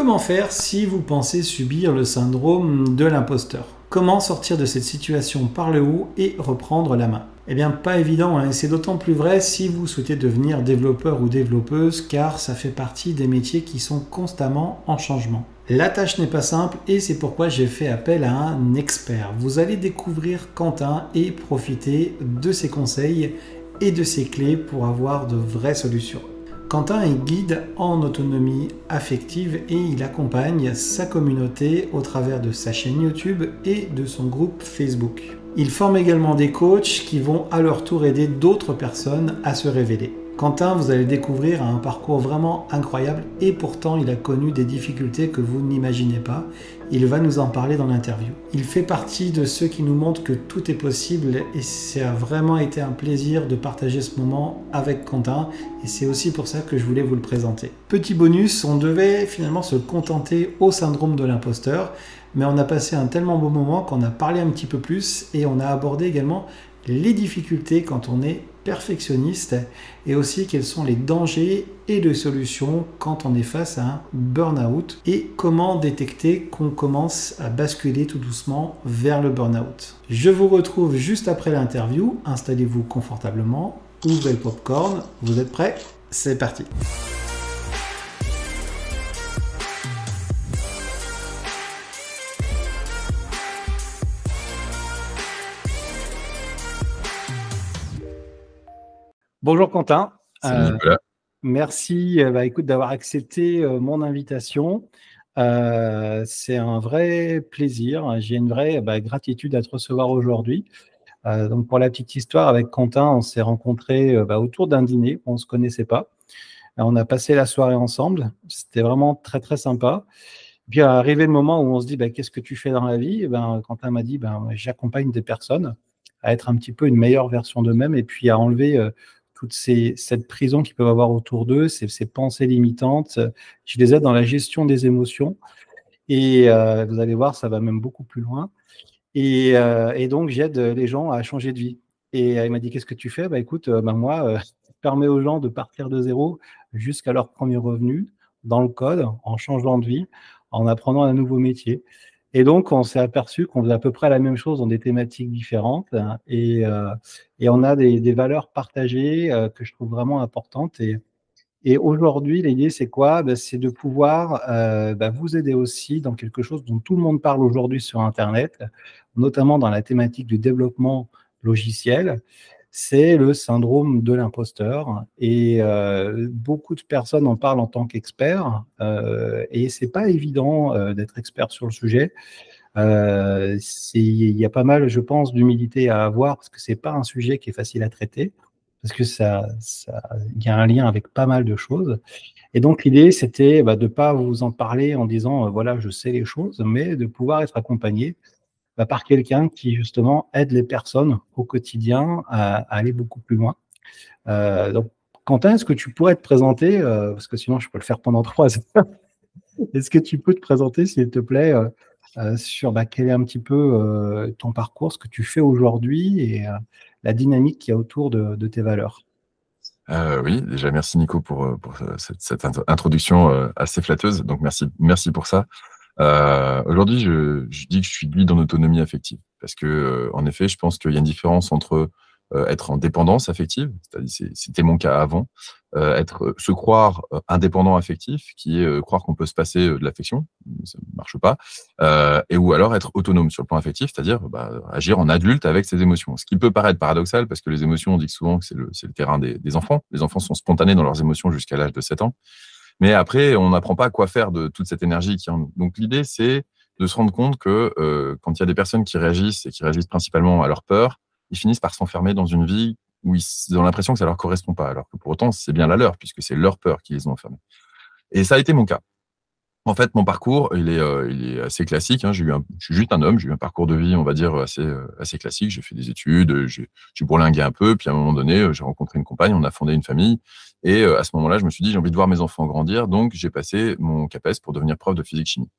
Comment faire si vous pensez subir le syndrome de l'imposteur? Comment sortir de cette situation par le haut et reprendre la main? Eh bien, pas évident, hein, et c'est d'autant plus vrai si vous souhaitez devenir développeur ou développeuse, car ça fait partie des métiers qui sont constamment en changement. La tâche n'est pas simple et c'est pourquoi j'ai fait appel à un expert. Vous allez découvrir Quentin et profiter de ses conseils et de ses clés pour avoir de vraies solutions. Quentin est guide en autonomie affective et il accompagne sa communauté au travers de sa chaîne YouTube et de son groupe Facebook. Il forme également des coachs qui vont à leur tour aider d'autres personnes à se révéler. Quentin, vous allez découvrir un parcours vraiment incroyable et pourtant il a connu des difficultés que vous n'imaginez pas. Il va nous en parler dans l'interview. Il fait partie de ceux qui nous montrent que tout est possible et ça a vraiment été un plaisir de partager ce moment avec Quentin et c'est aussi pour ça que je voulais vous le présenter. Petit bonus, on devait finalement se contenter au syndrome de l'imposteur, mais on a passé un tellement beau moment qu'on a parlé un petit peu plus et on a abordé également les difficultés quand on est perfectionniste et aussi quels sont les dangers et les solutions quand on est face à un burn-out et comment détecter qu'on commence à basculer tout doucement vers le burn-out. Je vous retrouve juste après l'interview. Installez-vous confortablement, ouvrez le popcorn, vous êtes prêts? C'est parti! Bonjour Quentin. Salut Nicolas. Merci écoute, d'avoir accepté mon invitation. C'est un vrai plaisir. J'ai une vraie gratitude à te recevoir aujourd'hui. Donc pour la petite histoire, avec Quentin, on s'est rencontrés autour d'un dîner. On ne se connaissait pas. On a passé la soirée ensemble. C'était vraiment très, très sympa. Puis arrivé le moment où on se dit qu'est-ce que tu fais dans la vie? Quentin m'a dit j'accompagne des personnes à être un petit peu une meilleure version d'eux-mêmes et puis à enlever toute cette prison qu'ils peuvent avoir autour d'eux, ces pensées limitantes. Je les aide dans la gestion des émotions et vous allez voir, ça va même beaucoup plus loin. Et donc, j'aide les gens à changer de vie. Et il m'a dit, qu'est-ce que tu fais? Écoute, moi, je permets aux gens de partir de zéro jusqu'à leur premier revenu dans le code, en changeant de vie, en apprenant un nouveau métier. Et donc, on s'est aperçu qu'on faisait à peu près la même chose dans des thématiques différentes et on a des valeurs partagées que je trouve vraiment importantes. Et aujourd'hui, l'idée, c'est quoi? C'est de pouvoir vous aider aussi dans quelque chose dont tout le monde parle aujourd'hui sur Internet, notamment dans la thématique du développement logiciel. C'est le syndrome de l'imposteur et beaucoup de personnes en parlent en tant qu'experts et c'est pas évident d'être expert sur le sujet. Il y a pas mal, je pense, d'humilité à avoir parce que c'est pas un sujet qui est facile à traiter parce que il y a un lien avec pas mal de choses. Et donc l'idée, c'était de pas vous en parler en disant voilà, je sais les choses, mais de pouvoir être accompagné par quelqu'un qui, justement, aide les personnes au quotidien à aller beaucoup plus loin. Donc, Quentin, est-ce que tu pourrais te présenter, parce que sinon, je peux le faire pendant 3 heures. Est-ce que tu peux te présenter, s'il te plaît, sur quel est un petit peu ton parcours, ce que tu fais aujourd'hui et la dynamique qu'il y a autour de tes valeurs? Oui, déjà, merci Nico pour cette introduction assez flatteuse. Donc, merci pour ça. Aujourd'hui, je dis que je suis guide en autonomie affective parce que, en effet, je pense qu'il y a une différence entre être en dépendance affective, c'est-à-dire c'était mon cas avant, se croire indépendant affectif, qui est croire qu'on peut se passer de l'affection, ça ne marche pas, ou alors être autonome sur le plan affectif, c'est-à-dire agir en adulte avec ses émotions. Ce qui peut paraître paradoxal parce que les émotions, on dit souvent que c'est le terrain des enfants. Les enfants sont spontanés dans leurs émotions jusqu'à l'âge de 7 ans. Mais après, on n'apprend pas à quoi faire de toute cette énergie qui est en nous. Donc, l'idée, c'est de se rendre compte que quand il y a des personnes qui réagissent et qui réagissent principalement à leur peur, ils finissent par s'enfermer dans une vie où ils ont l'impression que ça ne leur correspond pas, alors que pour autant, c'est bien la leur, puisque c'est leur peur qui les ont enfermés. Et ça a été mon cas. En fait, mon parcours, il est assez classique. Je suis juste un homme, j'ai eu un parcours de vie, on va dire, assez classique. J'ai fait des études, j'ai bourlingué un peu, puis à un moment donné, j'ai rencontré une compagne, on a fondé une famille. Et à ce moment-là, je me suis dit, j'ai envie de voir mes enfants grandir, donc j'ai passé mon CAPES pour devenir prof de physique-chimie.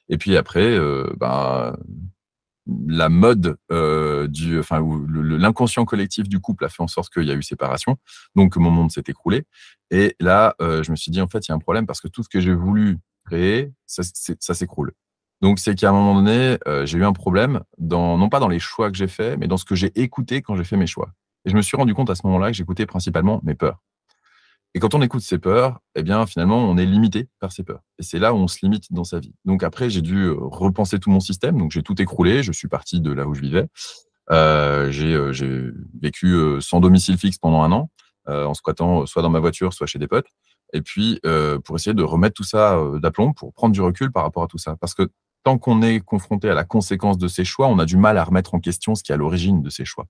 Et puis après, la mode l'inconscient collectif du couple a fait en sorte qu'il y a eu séparation, donc mon monde s'est écroulé. Et là, je me suis dit, en fait, il y a un problème parce que tout ce que j'ai voulu créé, ça s'écroule. Donc, c'est qu'à un moment donné, j'ai eu un problème, non pas dans les choix que j'ai faits, mais dans ce que j'ai écouté quand j'ai fait mes choix. Et je me suis rendu compte à ce moment-là que j'écoutais principalement mes peurs. Et quand on écoute ses peurs, eh bien, finalement, on est limité par ses peurs. Et c'est là où on se limite dans sa vie. Donc après, j'ai dû repenser tout mon système. Donc j'ai tout écroulé. Je suis parti de là où je vivais. J'ai vécu sans domicile fixe pendant 1 an, en squattant soit dans ma voiture, soit chez des potes. Et puis, pour essayer de remettre tout ça d'aplomb, pour prendre du recul par rapport à tout ça. Parce que tant qu'on est confronté à la conséquence de ses choix, on a du mal à remettre en question ce qui est à l'origine de ses choix.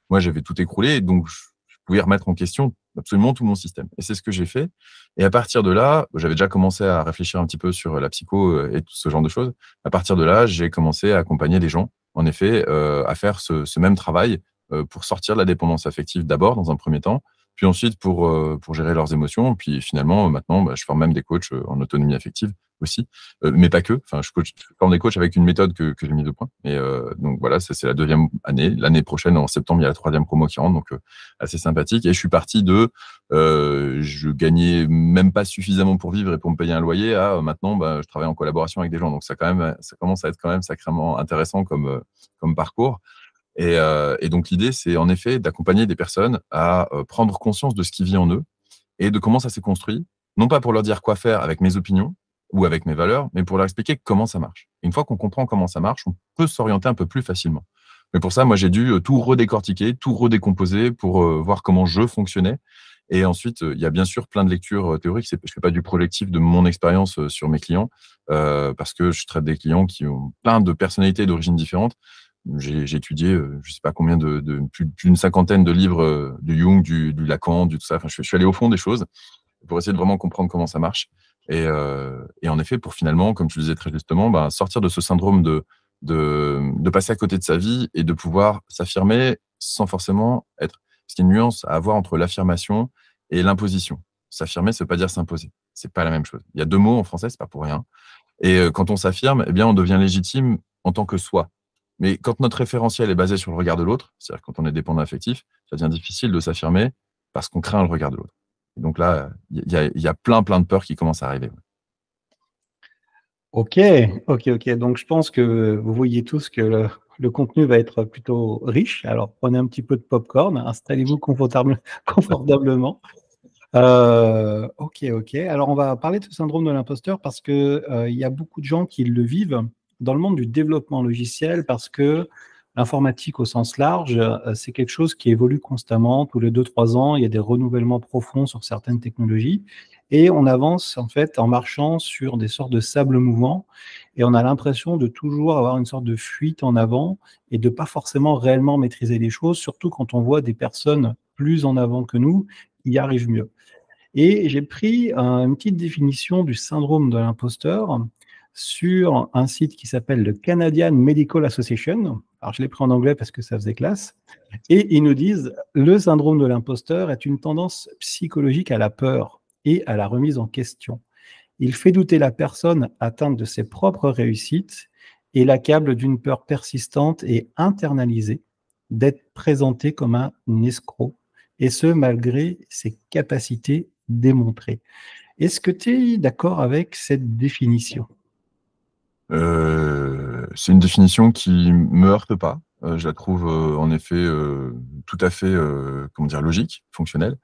Moi, j'avais tout écroulé, donc je pouvais remettre en question absolument tout mon système. Et c'est ce que j'ai fait. Et à partir de là, j'avais déjà commencé à réfléchir un petit peu sur la psycho et tout ce genre de choses. À partir de là, j'ai commencé à accompagner des gens, en effet, à faire ce même travail pour sortir de la dépendance affective d'abord, dans un premier temps, puis ensuite pour gérer leurs émotions. Puis finalement, maintenant, je forme même des coachs en autonomie affective aussi, mais pas que. Enfin, je forme des coachs avec une méthode que j'ai mise au point. Et donc voilà, ça c'est la 2e année. L'année prochaine, en septembre, il y a la 3e promo qui rentre, donc assez sympathique. Et je suis parti je gagnais même pas suffisamment pour vivre et pour me payer un loyer à maintenant, je travaille en collaboration avec des gens. Donc ça commence à être quand même sacrément intéressant comme parcours. Et donc l'idée, c'est en effet d'accompagner des personnes à prendre conscience de ce qui vit en eux et de comment ça s'est construit, non pas pour leur dire quoi faire avec mes opinions ou avec mes valeurs, mais pour leur expliquer comment ça marche. Et une fois qu'on comprend comment ça marche, on peut s'orienter un peu plus facilement. Mais pour ça, moi, j'ai dû tout redécortiquer, tout redécomposer pour voir comment je fonctionnais. Et ensuite, il y a bien sûr plein de lectures théoriques. Je ne fais pas du projectif de mon expérience sur mes clients parce que je traite des clients qui ont plein de personnalités d'origines différentes. J'ai étudié, je ne sais pas combien plus d'une 50aine de livres du Jung, du Lacan, du tout ça. Enfin, je suis allé au fond des choses pour essayer de vraiment comprendre comment ça marche. Et en effet, pour finalement, comme tu le disais très justement, sortir de ce syndrome de passer à côté de sa vie et de pouvoir s'affirmer sans forcément être. Parce qu'il y a une nuance à avoir entre l'affirmation et l'imposition. S'affirmer, ça ne veut pas dire s'imposer. C'est pas la même chose. Il y a 2 mots en français, c'est pas pour rien. Et quand on s'affirme, eh bien, on devient légitime en tant que soi. Mais quand notre référentiel est basé sur le regard de l'autre, c'est-à-dire quand on est dépendant affectif, ça devient difficile de s'affirmer parce qu'on craint le regard de l'autre. Et donc là, il y a plein de peurs qui commencent à arriver. Ok. Donc, je pense que vous voyez tous que le contenu va être plutôt riche. Alors, prenez un petit peu de popcorn, installez-vous confortablement. Ok. Alors, on va parler de ce syndrome de l'imposteur parce que il y a beaucoup de gens qui le vivent dans le monde du développement logiciel parce que l'informatique au sens large, c'est quelque chose qui évolue constamment. Tous les 2-3 ans, il y a des renouvellements profonds sur certaines technologies. Et on avance en fait en marchant sur des sortes de sable mouvant. Et on a l'impression de toujours avoir une sorte de fuite en avant et de pas forcément réellement maîtriser les choses, surtout quand on voit des personnes plus en avant que nous y arrivent mieux. Et j'ai pris une petite définition du syndrome de l'imposteur sur un site qui s'appelle le Canadian Medical Association. Alors, je l'ai pris en anglais parce que ça faisait classe. Et ils nous disent « Le syndrome de l'imposteur est une tendance psychologique à la peur et à la remise en question. Il fait douter la personne atteinte de ses propres réussites et l'accable d'une peur persistante et internalisée d'être présenté comme un escroc, et ce, malgré ses capacités démontrées. » Est-ce que tu es d'accord avec cette définition ? C'est une définition qui me heurte pas. Je la trouve en effet tout à fait logique, fonctionnelle.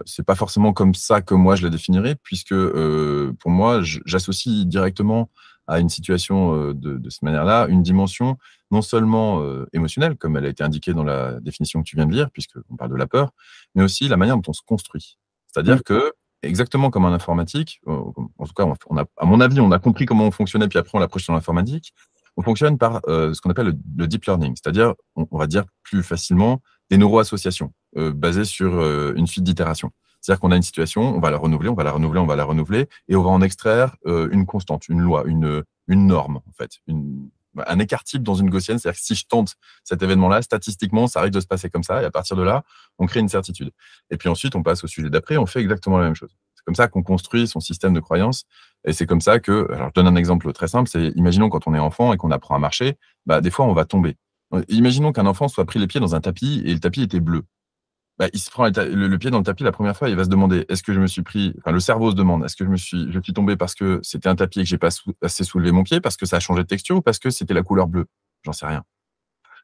C'est pas forcément comme ça que moi je la définirais, puisque pour moi, j'associe directement à une situation de cette manière-là une dimension non seulement émotionnelle, comme elle a été indiquée dans la définition que tu viens de lire, puisqu'on parle de la peur, mais aussi la manière dont on se construit. C'est-à-dire que exactement comme en informatique, en tout cas, à mon avis, on a compris comment on fonctionnait, puis après on l'a projeté dans l'informatique. On fonctionne par ce qu'on appelle le deep learning, c'est-à-dire, on va dire plus facilement, des neuroassociations basées sur une suite d'itérations. C'est-à-dire qu'on a une situation, on va la renouveler, on va la renouveler, on va la renouveler, et on va en extraire une constante, une loi, une norme, en fait, un écart type dans une gaussienne. C'est-à-dire que si je tente cet événement-là, statistiquement, ça risque de se passer comme ça, et à partir de là, on crée une certitude. Et puis ensuite, on passe au sujet d'après, on fait exactement la même chose. C'est comme ça qu'on construit son système de croyance, et c'est comme ça que, alors je donne un exemple très simple, c'est imaginons quand on est enfant et qu'on apprend à marcher, des fois on va tomber. Imaginons qu'un enfant soit pris les pieds dans un tapis et le tapis était bleu. bah, il se prend le pied dans le tapis la première fois, il va se demander, est-ce que je me suis pris, enfin, le cerveau se demande, est-ce que je suis tombé parce que c'était un tapis et que j'ai pas assez soulevé mon pied, parce que ça a changé de texture ou parce que c'était la couleur bleue? J'en sais rien.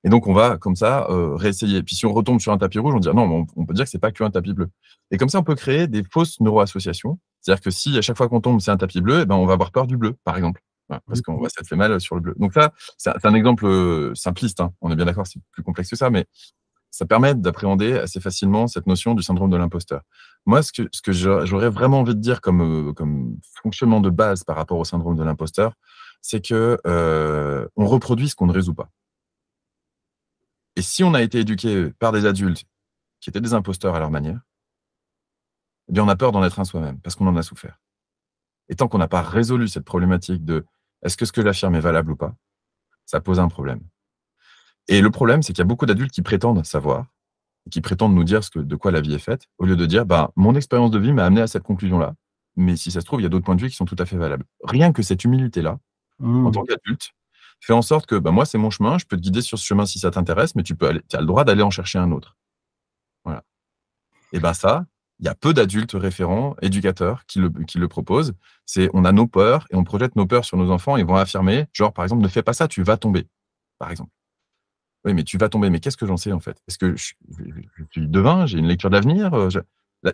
Et donc, on va, comme ça, réessayer. Puis, si on retombe sur un tapis rouge, on dit, non, mais on peut dire que c'est pas qu'un tapis bleu. Et comme ça, on peut créer des fausses neuroassociations. C'est-à-dire que si à chaque fois qu'on tombe, c'est un tapis bleu, eh ben, on va avoir peur du bleu, par exemple. Voilà, parce qu'on va s'être fait mal sur le bleu. Donc ça, c'est un exemple simpliste, hein. On est bien d'accord, c'est plus complexe que ça, mais ça permet d'appréhender assez facilement cette notion du syndrome de l'imposteur. Moi, ce que j'aurais vraiment envie de dire comme fonctionnement de base par rapport au syndrome de l'imposteur, c'est que on reproduit ce qu'on ne résout pas. Et si on a été éduqué par des adultes qui étaient des imposteurs à leur manière, eh bien, on a peur d'en être un soi-même parce qu'on en a souffert. Et tant qu'on n'a pas résolu cette problématique de est-ce que ce que j'affirme est valable ou pas, ça pose un problème. Et le problème, c'est qu'il y a beaucoup d'adultes qui prétendent savoir, qui prétendent nous dire de quoi la vie est faite, au lieu de dire bah, mon expérience de vie m'a amené à cette conclusion-là. Mais si ça se trouve, il y a d'autres points de vue qui sont tout à fait valables. Rien que cette humilité-là, en tant qu'adulte, fait en sorte que bah, moi, c'est mon chemin, je peux te guider sur ce chemin si ça t'intéresse, mais tu as le droit d'aller en chercher un autre. Voilà. Et bien ça, il y a peu d'adultes référents, éducateurs, qui le proposent. C'est on a nos peurs et on projette nos peurs sur nos enfants et ils vont affirmer, genre par exemple, ne fais pas ça, tu vas tomber, par exemple. Oui, mais tu vas tomber. Mais qu'est-ce que j'en sais en fait? Est-ce que je suis devin? J'ai une lecture de l'avenir?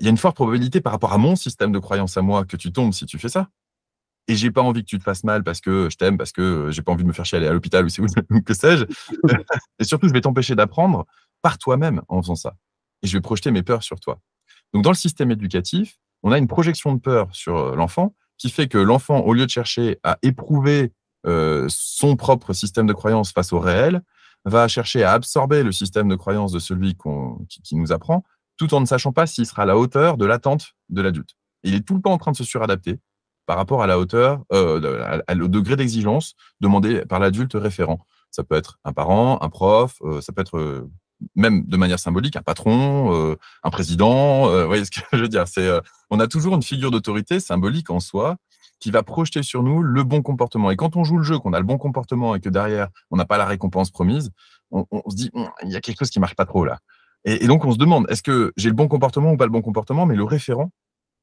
Il y a une forte probabilité par rapport à mon système de croyance à moi que tu tombes si tu fais ça. Et j'ai pas envie que tu te fasses mal parce que je t'aime, parce que j'ai pas envie de me faire chier aller à l'hôpital ou que sais-je. Et surtout, je vais t'empêcher d'apprendre par toi-même en faisant ça. Et je vais projeter mes peurs sur toi. Donc, dans le système éducatif, on a une projection de peur sur l'enfant qui fait que l'enfant, au lieu de chercher à éprouver son propre système de croyance face au réel, va chercher à absorber le système de croyance de celui qui nous apprend, tout en ne sachant pas s'il sera à la hauteur de l'attente de l'adulte. Il est tout le temps en train de se suradapter par rapport à la hauteur, au degré d'exigence demandé par l'adulte référent. Ça peut être un parent, un prof, ça peut être même de manière symbolique, un patron, un président. Vous voyez ce que je veux dire? On a toujours une figure d'autorité symbolique en soi qui va projeter sur nous le bon comportement. Et quand on joue le jeu, qu'on a le bon comportement et que derrière, on n'a pas la récompense promise, on se dit, il y a quelque chose qui ne marche pas trop là. Et donc, on se demande, est-ce que j'ai le bon comportement ou pas le bon comportement? Mais le référent,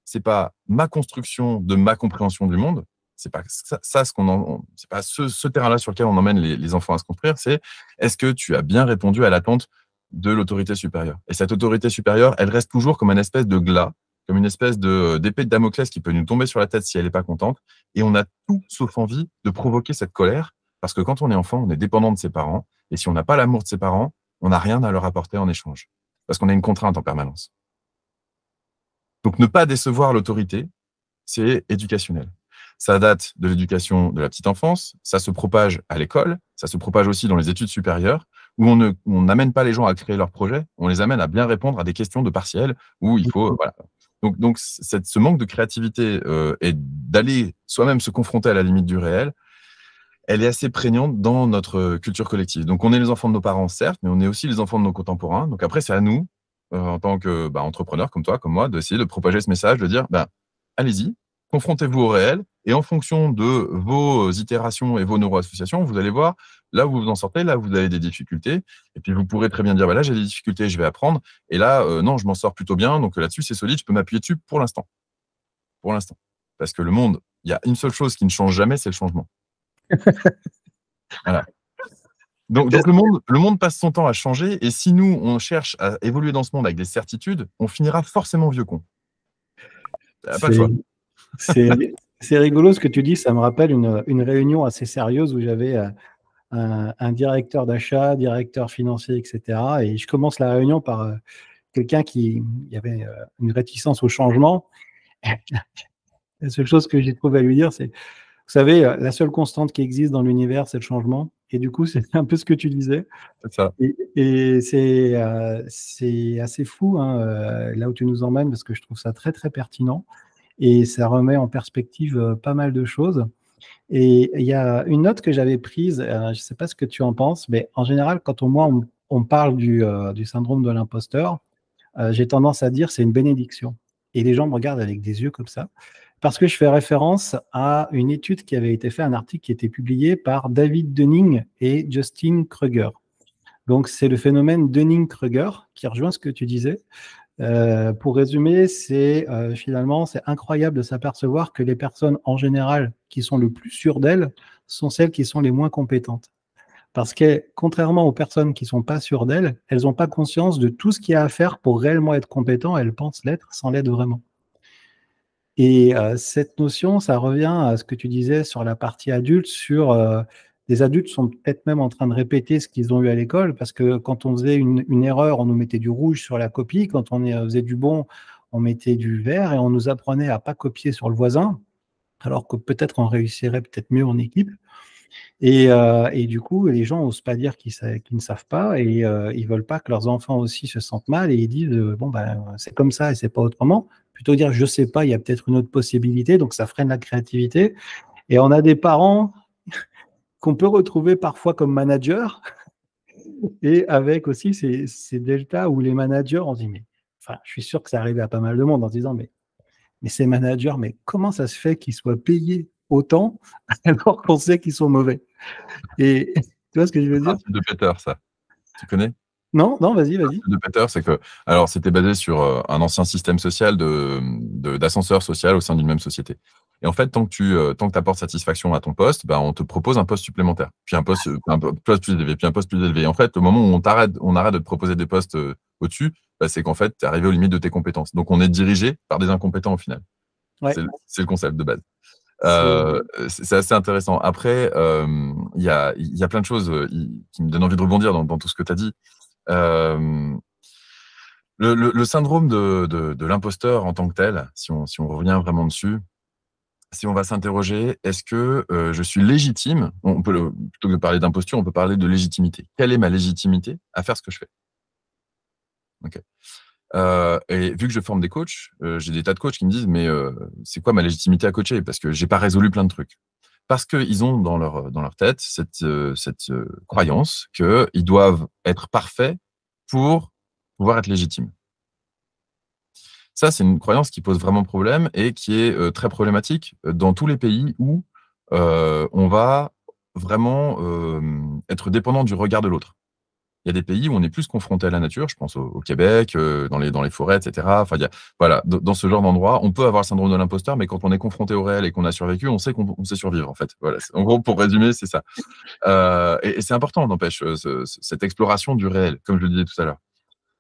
c'est pas ma construction de ma compréhension du monde. C'est pas ça c'est pas ce terrain-là sur lequel on emmène les enfants à se construire. C'est est-ce que tu as bien répondu à l'attente de l'autorité supérieure? Et cette autorité supérieure, elle reste toujours comme une espèce de glas, comme une espèce d'épée de Damoclès qui peut nous tomber sur la tête si elle n'est pas contente. Et on a tout sauf envie de provoquer cette colère parce que quand on est enfant, on est dépendant de ses parents. Et si on n'a pas l'amour de ses parents, on n'a rien à leur apporter en échange parce qu'on a une contrainte en permanence. Donc, ne pas décevoir l'autorité, c'est éducationnel. Ça date de l'éducation de la petite enfance, ça se propage à l'école, ça se propage aussi dans les études supérieures, où on n'amène pas les gens à créer leurs projets, on les amène à bien répondre à des questions de partiels, où il faut… voilà. Donc ce manque de créativité et d'aller soi-même se confronter à la limite du réel, elle est assez prégnante dans notre culture collective. Donc, on est les enfants de nos parents, certes, mais on est aussi les enfants de nos contemporains. Donc, après, c'est à nous, en tant qu'entrepreneurs comme toi, comme moi, d'essayer de propager ce message, de dire, allez-y, confrontez-vous au réel, et en fonction de vos itérations et vos neuroassociations, vous allez voir là où vous en sortez, là où vous avez des difficultés, et puis vous pourrez très bien dire, là, j'ai des difficultés, je vais apprendre, et là, non, je m'en sors plutôt bien, donc là-dessus, c'est solide, je peux m'appuyer dessus pour l'instant. Pour l'instant. Parce que le monde, il y a une seule chose qui ne change jamais, c'est le changement. Voilà. Donc le monde passe son temps à changer, et si nous, on cherche à évoluer dans ce monde avec des certitudes, on finira forcément vieux con. Pas le choix. C'est rigolo ce que tu dis, ça me rappelle une réunion assez sérieuse où j'avais un directeur d'achat, directeur financier, etc. Et je commence la réunion par quelqu'un qui avait une réticence au changement. La seule chose que j'ai trouvé à lui dire, c'est, vous savez, la seule constante qui existe dans l'univers, c'est le changement. Et du coup, c'est un peu ce que tu disais. C'est ça. Et c'est assez fou, hein, là où tu nous emmènes, parce que je trouve ça très, très pertinent. Et ça remet en perspective pas mal de choses. Et il y a une note que j'avais prise, je ne sais pas ce que tu en penses, mais en général, quand on parle du syndrome de l'imposteur, j'ai tendance à dire c'est une bénédiction. Et les gens me regardent avec des yeux comme ça, parce que je fais référence à une étude qui avait été faite, un article qui était publié par David Dunning et Justin Kruger. Donc, c'est le phénomène Dunning-Kruger qui rejoint ce que tu disais. Pour résumer, finalement, c'est incroyable de s'apercevoir que les personnes en général qui sont le plus sûres d'elles sont celles qui sont les moins compétentes. Parce que, contrairement aux personnes qui ne sont pas sûres d'elles, elles n'ont pas conscience de tout ce qu'il y a à faire pour réellement être compétent. Elles pensent l'être sans l'être vraiment. Et cette notion, ça revient à ce que tu disais sur la partie adulte, des adultes sont peut-être même en train de répéter ce qu'ils ont eu à l'école, parce que quand on faisait une erreur, on nous mettait du rouge sur la copie, quand on faisait du bon, on mettait du vert, et on nous apprenait à pas copier sur le voisin, alors que peut-être on réussirait peut-être mieux en équipe. Et du coup, les gens n'osent pas dire qu'ils ne savent pas, et ils veulent pas que leurs enfants aussi se sentent mal, et ils disent bon ben c'est comme ça et c'est pas autrement. Plutôt dire je sais pas, il y a peut-être une autre possibilité, donc ça freine la créativité. Et on a des parents qu'on peut retrouver parfois comme managers, et avec aussi ces deltas où les managers on dit mais, enfin, je suis sûr que ça arrive à pas mal de monde en disant mais ces managers, mais comment ça se fait qu'ils soient payés autant alors qu'on sait qu'ils sont mauvais? Et tu vois ce que je Le veux dire? principe de Peter, ça. Tu connais? Non, non, vas-y, Le vas-y. principe de Peter, c'est que, alors, c'était basé sur un ancien système social d'ascenseur social au sein d'une même société. Et en fait, tant que tu apportes satisfaction à ton poste, ben, on te propose un poste supplémentaire, puis un poste plus élevé, puis un poste plus élevé. Et en fait, au moment où on arrête de te proposer des postes au-dessus, ben, c'est qu'en fait, tu es arrivé aux limites de tes compétences. Donc, on est dirigé par des incompétents au final. Ouais, C'est le concept de base. c'est C'est assez intéressant. Après, il y a plein de choses qui me donnent envie de rebondir dans tout ce que tu as dit. Euh, le syndrome de l'imposteur en tant que tel, si on revient vraiment dessus, si on va s'interroger, est-ce que je suis légitime? Plutôt que de parler d'imposture, on peut parler de légitimité. Quelle est ma légitimité à faire ce que je fais? Ok. Et vu que je forme des coachs, j'ai des tas de coachs qui me disent, mais c'est quoi ma légitimité à coacher? Parce que j'ai pas résolu plein de trucs. Parce qu'ils ont dans leur tête cette croyance qu'ils doivent être parfaits pour pouvoir être légitimes. Ça, c'est une croyance qui pose vraiment problème et qui est très problématique dans tous les pays où on va vraiment être dépendant du regard de l'autre. Il y a des pays où on est plus confronté à la nature, je pense au Québec, dans les forêts, etc. Enfin, voilà, dans ce genre d'endroit, on peut avoir le syndrome de l'imposteur, mais quand on est confronté au réel et qu'on a survécu, on sait qu'on sait survivre, en fait. Voilà, en gros, pour résumer, c'est ça. Et c'est important, n'empêche, cette exploration du réel, comme je le disais tout à l'heure.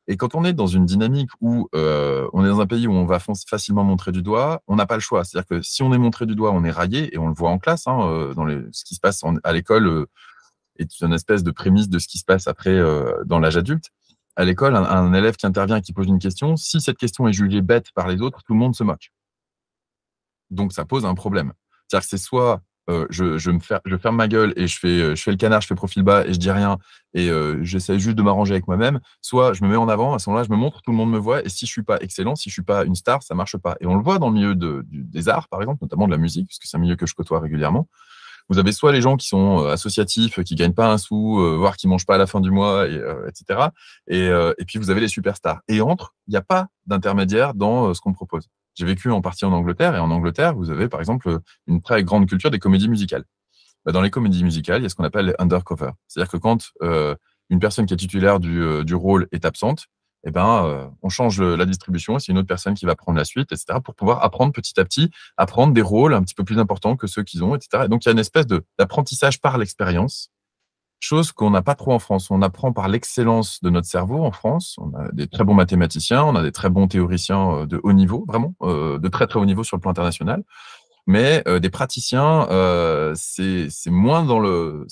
Et quand on est dans une dynamique où on est dans un pays où on va facilement montrer du doigt, on n'a pas le choix. C'est-à-dire que si on est montré du doigt, on est raillé, et on le voit en classe, hein, ce qui se passe à l'école est une espèce de prémisse de ce qui se passe après dans l'âge adulte. À l'école, un élève qui intervient, qui pose une question, si cette question est jugée bête par les autres, tout le monde se moque. Donc, ça pose un problème. C'est-à-dire que c'est soit je ferme ma gueule et je fais le canard, je fais profil bas et je dis rien et j'essaie juste de m'arranger avec moi-même, soit je me mets en avant, à ce moment-là, je me montre, tout le monde me voit et si je suis pas excellent, si je suis pas une star, ça marche pas. Et on le voit dans le milieu des arts, par exemple, notamment de la musique, parce que c'est un milieu que je côtoie régulièrement. Vous avez soit les gens qui sont associatifs, qui gagnent pas un sou, voire qui mangent pas à la fin du mois, etc. Et puis vous avez les superstars. Et entre, il n'y a pas d'intermédiaire dans ce qu'on propose. J'ai vécu en partie en Angleterre, et en Angleterre, vous avez par exemple une très grande culture des comédies musicales. Dans les comédies musicales, il y a ce qu'on appelle les undercover. C'est-à-dire que quand une personne qui est titulaire du rôle est absente, eh ben, on change la distribution et c'est une autre personne qui va prendre la suite, etc., pour pouvoir apprendre petit à petit à prendre des rôles un petit peu plus importants que ceux qu'ils ont, etc. Et donc, il y a une espèce d'apprentissage par l'expérience, chose qu'on n'a pas trop en France. On apprend par l'excellence de notre cerveau en France. On a des très bons mathématiciens, on a des très bons théoriciens de haut niveau, vraiment, de très, très haut niveau sur le plan international. Mais des praticiens, c'est moins dans le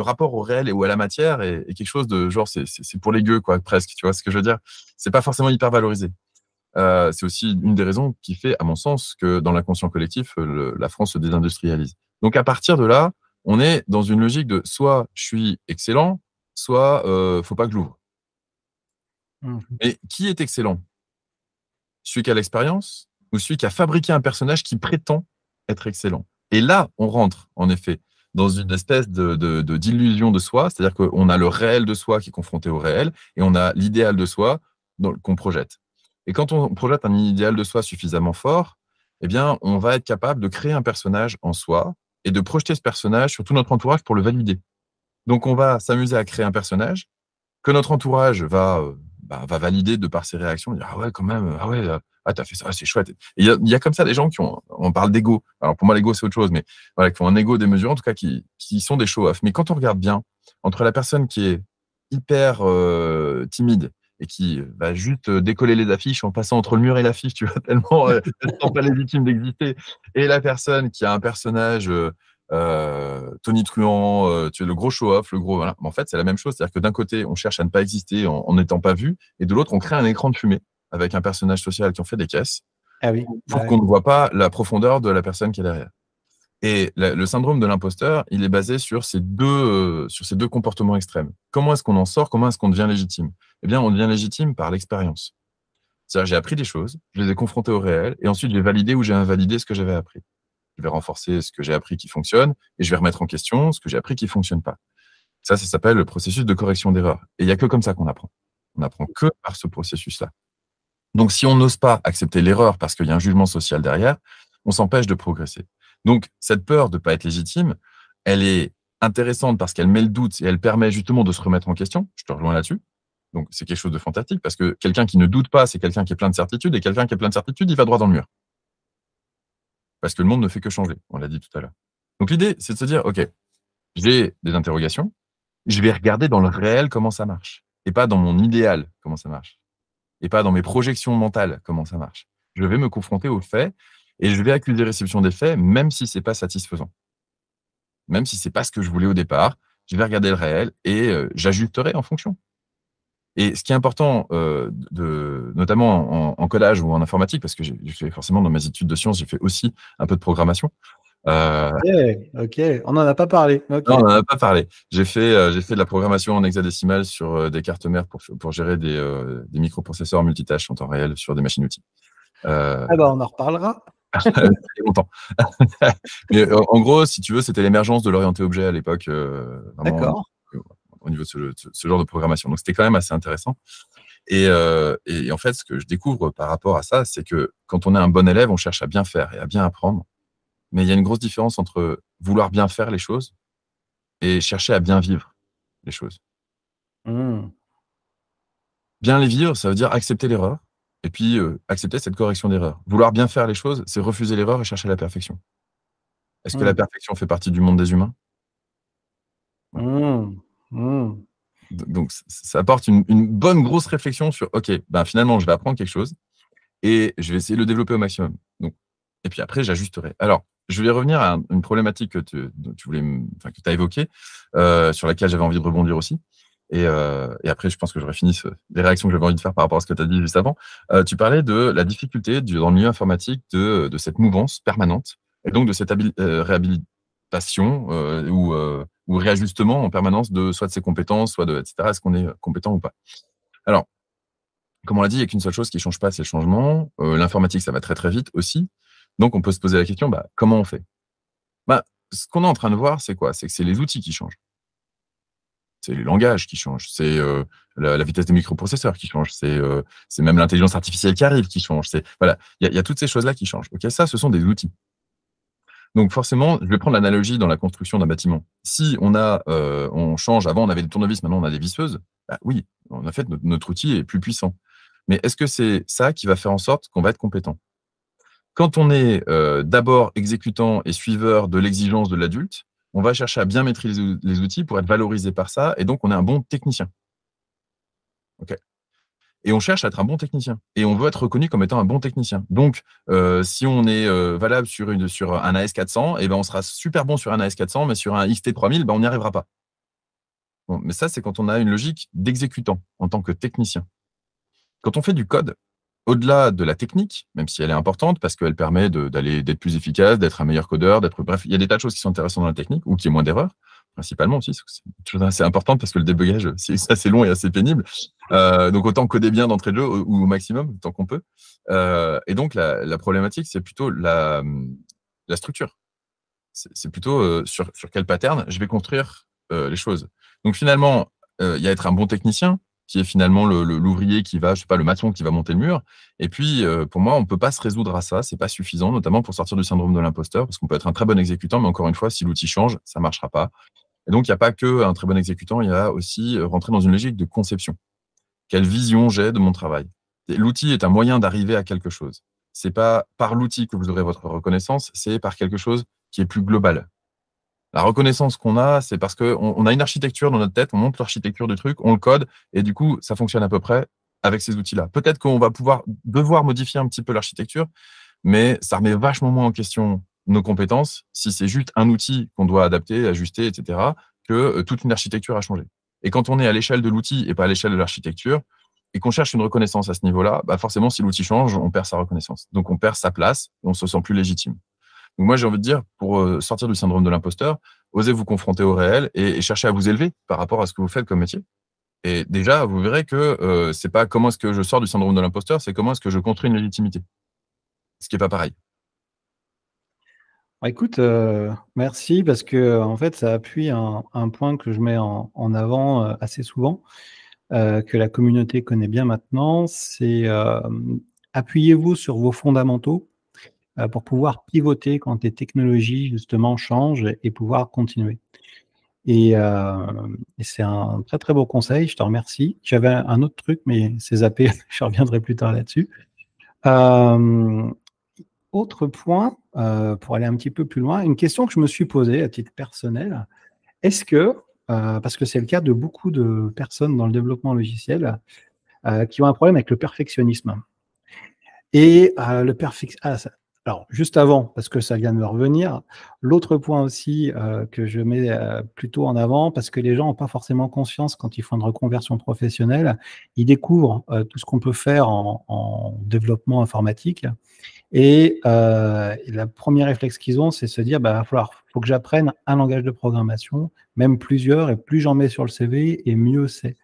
rapport au réel et ou à la matière est quelque chose de genre, c'est pour les gueux, quoi, presque. Tu vois ce que je veux dire? C'est pas forcément hyper valorisé. C'est aussi une des raisons qui fait, à mon sens, que dans l'inconscient collectif, la France se désindustrialise. Donc, à partir de là, on est dans une logique de soit je suis excellent, soit faut pas que je l'ouvre. Et qui est excellent? Celui qui a l'expérience ou celui qui a fabriqué un personnage qui prétend être excellent? Et là, on rentre, en effet, dans une espèce d'illusion de soi, c'est-à-dire qu'on a le réel de soi qui est confronté au réel et on a l'idéal de soi qu'on projette. Et quand on projette un idéal de soi suffisamment fort, eh bien, on va être capable de créer un personnage en soi et de projeter ce personnage sur tout notre entourage pour le valider. Donc, on va s'amuser à créer un personnage que notre entourage va valider de par ses réactions, dire ah ouais quand même, ah ouais, t'as fait ça, c'est chouette. Et il y a comme ça des gens on parle d'ego. Alors pour moi l'ego c'est autre chose, mais voilà, qui ont un ego démesuré, en tout cas qui sont des show-off. Mais quand on regarde bien, entre la personne qui est hyper timide et qui va juste décoller les affiches en passant entre le mur et l'affiche, tu vois, tellement elle ne se sent pas légitime d'exister, et la personne qui a un personnage tonitruant, tu es le gros show-off, le gros. Voilà. Mais en fait, c'est la même chose. C'est-à-dire que d'un côté, on cherche à ne pas exister en n'étant pas vu, et de l'autre, on crée un écran de fumée avec un personnage social qui en fait des caisses Ah oui. pour qu'on ne voit pas la profondeur de la personne qui est derrière. Et le syndrome de l'imposteur, il est basé sur ces deux comportements extrêmes. Comment est-ce qu'on en sort? Comment est-ce qu'on devient légitime? Eh bien, on devient légitime par l'expérience. C'est-à-dire, j'ai appris des choses, je les ai confrontées au réel, et ensuite, j'ai validé ou j'ai invalidé ce que j'avais appris. Je vais renforcer ce que j'ai appris qui fonctionne, et je vais remettre en question ce que j'ai appris qui fonctionne pas. Ça s'appelle le processus de correction d'erreur. Et il n'y a que comme ça qu'on apprend. On apprend que par ce processus-là. Donc, si on n'ose pas accepter l'erreur parce qu'il y a un jugement social derrière, on s'empêche de progresser. Donc, cette peur de ne pas être légitime, elle est intéressante parce qu'elle met le doute et elle permet justement de se remettre en question. Je te rejoins là-dessus. Donc, c'est quelque chose de fantastique parce que quelqu'un qui ne doute pas, c'est quelqu'un qui est plein de certitudes, et quelqu'un qui est plein de certitudes, il va droit dans le mur. Parce que le monde ne fait que changer, on l'a dit tout à l'heure. Donc, l'idée, c'est de se dire, OK, j'ai des interrogations, je vais regarder dans le réel comment ça marche, et pas dans mon idéal comment ça marche, et pas dans mes projections mentales comment ça marche. Je vais me confronter aux faits et je vais accuser réception des faits, même si c'est pas satisfaisant. Même si c'est pas ce que je voulais au départ, je vais regarder le réel et j'ajusterai en fonction. Et ce qui est important, notamment en codage ou en informatique, parce que j'ai fait forcément dans mes études de sciences, j'ai fait aussi un peu de programmation. Ok, on n'en a pas parlé. Okay. Non, on n'en a pas parlé. J'ai fait de la programmation en hexadécimal sur des cartes mères pour gérer des microprocesseurs multitâches en temps réel sur des machines-outils. On en reparlera. Ça fait longtemps. Mais en gros, si tu veux, c'était l'émergence de l'orienté objet à l'époque. D'accord. Au niveau de ce genre de programmation. Donc, c'était quand même assez intéressant. Et en fait, ce que je découvre par rapport à ça, c'est que quand on est un bon élève, on cherche à bien faire et à bien apprendre. Mais il y a une grosse différence entre vouloir bien faire les choses et chercher à bien vivre les choses. Bien les vivre, ça veut dire accepter l'erreur et puis accepter cette correction d'erreur. Vouloir bien faire les choses, c'est refuser l'erreur et chercher la perfection. Est-ce que la perfection fait partie du monde des humains? Donc, ça apporte une bonne grosse réflexion sur, OK, finalement, je vais apprendre quelque chose et je vais essayer de le développer au maximum. Donc, et puis après, j'ajusterai. Alors, je vais revenir à une problématique que tu as évoquée, sur laquelle j'avais envie de rebondir aussi. Et après, je pense que j'aurais fini les réactions que j'avais envie de faire par rapport à ce que tu as dit juste avant. Tu parlais de la difficulté dans le milieu informatique de cette mouvance permanente et donc de cette réhabilitation ou réajustement en permanence soit de ses compétences, soit de etc. Est-ce qu'on est compétent ou pas? Alors, comme on l'a dit, il n'y a qu'une seule chose qui ne change pas, c'est le changement. L'informatique, ça va très très vite aussi. Donc, on peut se poser la question, comment on fait? Ce qu'on est en train de voir, c'est quoi? C'est que c'est les outils qui changent. C'est les langages qui changent, c'est la vitesse des microprocesseurs qui change, c'est même l'intelligence artificielle qui arrive qui change. Voilà, il y a toutes ces choses-là qui changent. Ok, ça, ce sont des outils. Donc forcément, je vais prendre l'analogie dans la construction d'un bâtiment. Si on change, avant on avait des tournevis, maintenant on a des visseuses, oui, en fait, notre outil est plus puissant. Mais est-ce que c'est ça qui va faire en sorte qu'on va être compétent? Quand on est d'abord exécutant et suiveur de l'exigence de l'adulte, on va chercher à bien maîtriser les outils pour être valorisé par ça, et donc on est un bon technicien. Okay. Et on cherche à être un bon technicien, et on veut être reconnu comme étant un bon technicien. Donc, si on est valable sur un AS400, on sera super bon sur un AS400, mais sur un XT3000, on n'y arrivera pas. Bon, mais ça, c'est quand on a une logique d'exécutant en tant que technicien. Quand on fait du code, au-delà de la technique, même si elle est importante parce qu'elle permet d'être plus efficace, d'être un meilleur codeur, bref, il y a des tas de choses qui sont intéressantes dans la technique ou qui est moins d'erreurs, principalement aussi. C'est une chose assez importante parce que le débugage, c'est assez long et assez pénible. Donc, autant coder bien d'entrée de jeu ou au maximum, tant qu'on peut. Et donc, la problématique, c'est plutôt la structure. C'est plutôt sur quel pattern je vais construire les choses. Donc, finalement, il y a être un bon technicien, qui est finalement l'ouvrier qui va, le maçon qui va monter le mur. Et puis, pour moi, on ne peut pas se résoudre à ça. C'est pas suffisant, notamment pour sortir du syndrome de l'imposteur, parce qu'on peut être un très bon exécutant, mais encore une fois, si l'outil change, ça ne marchera pas. Et donc, il n'y a pas qu'un très bon exécutant, il y a aussi rentrer dans une logique de conception. Quelle vision j'ai de mon travail? L'outil est un moyen d'arriver à quelque chose. C'est pas par l'outil que vous aurez votre reconnaissance, c'est par quelque chose qui est plus global. La reconnaissance qu'on a, c'est parce qu'on a une architecture dans notre tête, on monte l'architecture du truc, on le code, et du coup, ça fonctionne à peu près avec ces outils-là. Peut-être qu'on va devoir modifier un petit peu l'architecture, mais ça remet vachement moins en question nos compétences si c'est juste un outil qu'on doit adapter, ajuster, etc., que toute une architecture a changé. Et quand on est à l'échelle de l'outil et pas à l'échelle de l'architecture, et qu'on cherche une reconnaissance à ce niveau-là, bah forcément, si l'outil change, on perd sa reconnaissance. Donc, on perd sa place et on se sent plus légitime. Donc, moi, j'ai envie de dire, pour sortir du syndrome de l'imposteur, osez vous confronter au réel et chercher à vous élever par rapport à ce que vous faites comme métier. Et déjà, vous verrez que c'est pas comment est-ce que je sors du syndrome de l'imposteur, c'est comment est-ce que je construis une légitimité. Ce qui n'est pas pareil. Écoute, merci parce que en fait, ça appuie un point que je mets en avant assez souvent, que la communauté connaît bien maintenant. C'est appuyez-vous sur vos fondamentaux pour pouvoir pivoter quand les technologies justement changent et pouvoir continuer. Et, et c'est un très très beau conseil, je te remercie. J'avais un autre truc, mais c'est zappé, je reviendrai plus tard là-dessus. Autre point, pour aller un petit peu plus loin, une question que je me suis posée à titre personnel, est-ce que, parce que c'est le cas de beaucoup de personnes dans le développement logiciel, qui ont un problème avec le perfectionnisme. Et le perfectionnisme, alors juste avant, parce que ça vient de me revenir, l'autre point aussi que je mets plutôt en avant, parce que les gens n'ont pas forcément conscience quand ils font une reconversion professionnelle, ils découvrent tout ce qu'on peut faire en développement informatique. Et le premier réflexe qu'ils ont, c'est de se dire, bah, faut que j'apprenne un langage de programmation, même plusieurs, et plus j'en mets sur le CV, et mieux c'est.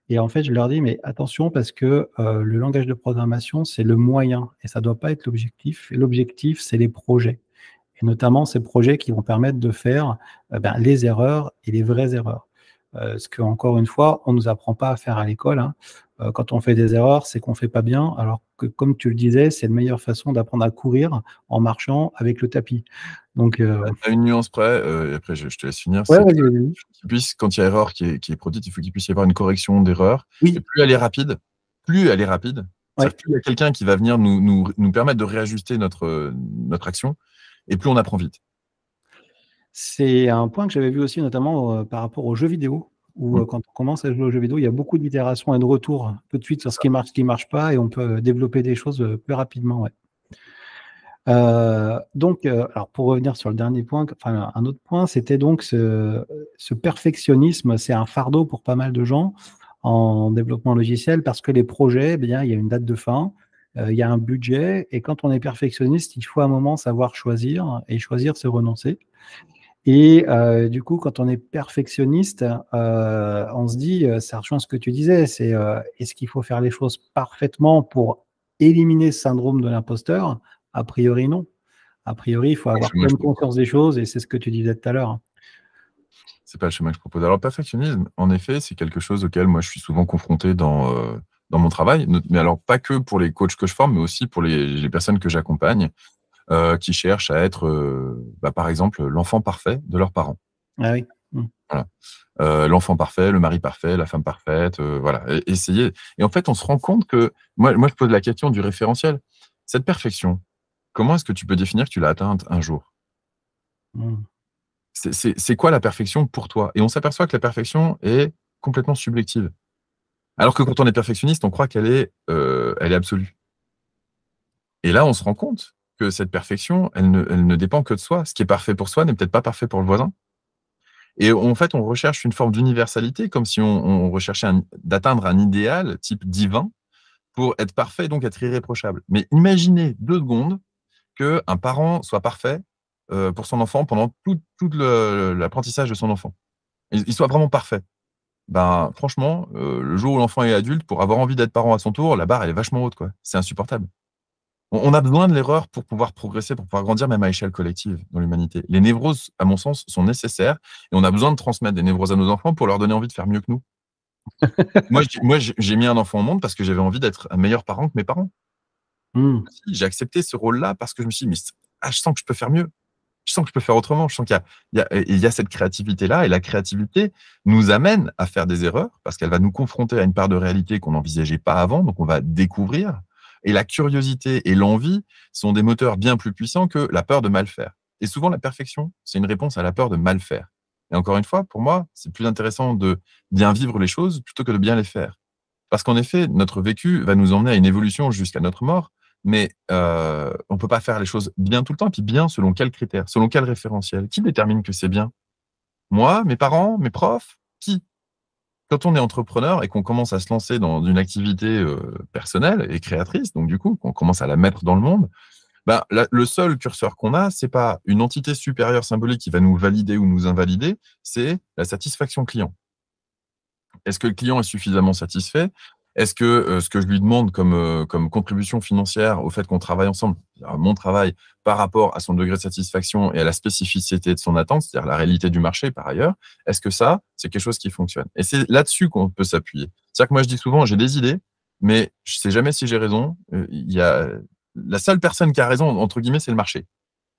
Et en fait, je leur dis, mais attention, parce que le langage de programmation, c'est le moyen, et ça ne doit pas être l'objectif. Et l'objectif, c'est les projets. Et notamment ces projets qui vont permettre de faire les erreurs et les vraies erreurs. Ce que, encore une fois, on ne nous apprend pas à faire à l'école, hein. Quand on fait des erreurs, c'est qu'on ne fait pas bien, alors que, comme tu le disais, c'est la meilleure façon d'apprendre à courir en marchant avec le tapis. Donc, À une nuance près, et après je te laisse finir, ouais, c'est vas-y, vas-y. quand il y a erreur qui est produite, il faut qu'il puisse y avoir une correction d'erreur. Et Oui, plus elle est rapide, ouais. c'est-à-dire plus il y a quelqu'un qui va venir nous permettre de réajuster notre action, et plus on apprend vite. C'est un point que j'avais vu aussi notamment par rapport aux jeux vidéo, où Mmh. quand on commence à jouer aux jeux vidéo, il y a beaucoup d'itérations et de retours tout de suite sur ce qui marche pas, et on peut développer des choses plus rapidement. Ouais. Donc, alors pour revenir sur le dernier point, enfin un autre point, c'était donc ce perfectionnisme, c'est un fardeau pour pas mal de gens en développement logiciel parce que les projets, eh bien, il y a une date de fin, il y a un budget, et quand on est perfectionniste, il faut à un moment savoir choisir, et choisir, c'est renoncer. Et du coup, quand on est perfectionniste, on se dit, ça rejoint ce que tu disais, c'est est-ce qu'il faut faire les choses parfaitement pour éliminer ce syndrome de l'imposteur? A priori, non. A priori, il faut avoir Moi, je pleine conscience des choses, et c'est ce que tu disais tout à l'heure. C'est pas le chemin que je propose. Alors, le perfectionnisme, en effet, c'est quelque chose auquel moi je suis souvent confronté dans mon travail, mais alors pas que pour les coachs que je forme, mais aussi pour les personnes que j'accompagne, qui cherchent à être, par exemple, l'enfant parfait de leurs parents. Ah oui. Mmh. Voilà. L'enfant parfait, le mari parfait, la femme parfaite, voilà. Essayer. Et en fait, on se rend compte que moi, je pose la question du référentiel. Cette perfection, comment est-ce que tu peux définir que tu l'as atteinte un jour? Mmh. C'est quoi la perfection pour toi? Et on s'aperçoit que la perfection est complètement subjective. Alors que quand on est perfectionniste, on croit elle est absolue. Et là, on se rend compte que cette perfection, elle ne dépend que de soi. Ce qui est parfait pour soi n'est peut-être pas parfait pour le voisin. Et en fait, on recherche une forme d'universalité, comme si on recherchait d'atteindre un idéal type divin pour être parfait, donc être irréprochable. Mais imaginez 2 secondes qu'un parent soit parfait pour son enfant pendant tout l'apprentissage de son enfant. Il soit vraiment parfait. Ben, franchement, le jour où l'enfant est adulte, pour avoir envie d'être parent à son tour, la barre, elle est vachement haute, quoi. C'est insupportable. On a besoin de l'erreur pour pouvoir progresser, pour pouvoir grandir, même à échelle collective dans l'humanité. Les névroses, à mon sens, sont nécessaires, et on a besoin de transmettre des névroses à nos enfants pour leur donner envie de faire mieux que nous. Moi, j'ai mis un enfant au monde parce que j'avais envie d'être un meilleur parent que mes parents. Mmh. J'ai accepté ce rôle-là parce que je me suis dit: «Mais je sens que je peux faire mieux». Je sens que je peux faire autrement. Je sens il y a cette créativité-là. Et la créativité nous amène à faire des erreurs parce qu'elle va nous confronter à une part de réalité qu'on n'envisageait pas avant. Donc, on va découvrir. Et la curiosité et l'envie sont des moteurs bien plus puissants que la peur de mal faire. Et souvent, la perfection, c'est une réponse à la peur de mal faire. Et encore une fois, pour moi, c'est plus intéressant de bien vivre les choses plutôt que de bien les faire. Parce qu'en effet, notre vécu va nous emmener à une évolution jusqu'à notre mort, mais on ne peut pas faire les choses bien tout le temps. Et puis bien, selon quels critères, selon quel référentiel? Qui détermine que c'est bien? Moi, mes parents, mes profs? Qui? Quand on est entrepreneur et qu'on commence à se lancer dans une activité personnelle et créatrice, donc du coup, qu'on commence à la mettre dans le monde, ben, le seul curseur qu'on a, c'est pas une entité supérieure symbolique qui va nous valider ou nous invalider, c'est la satisfaction client. Est-ce que le client est suffisamment satisfait? Est-ce que ce que je lui demande comme contribution financière au fait qu'on travaille ensemble, mon travail par rapport à son degré de satisfaction et à la spécificité de son attente, c'est-à-dire la réalité du marché par ailleurs, est-ce que ça, c'est quelque chose qui fonctionne? Et c'est là-dessus qu'on peut s'appuyer. C'est-à-dire que moi, je dis souvent, j'ai des idées, mais je sais jamais si j'ai raison. Il y a la seule personne qui a raison, entre guillemets, c'est le marché.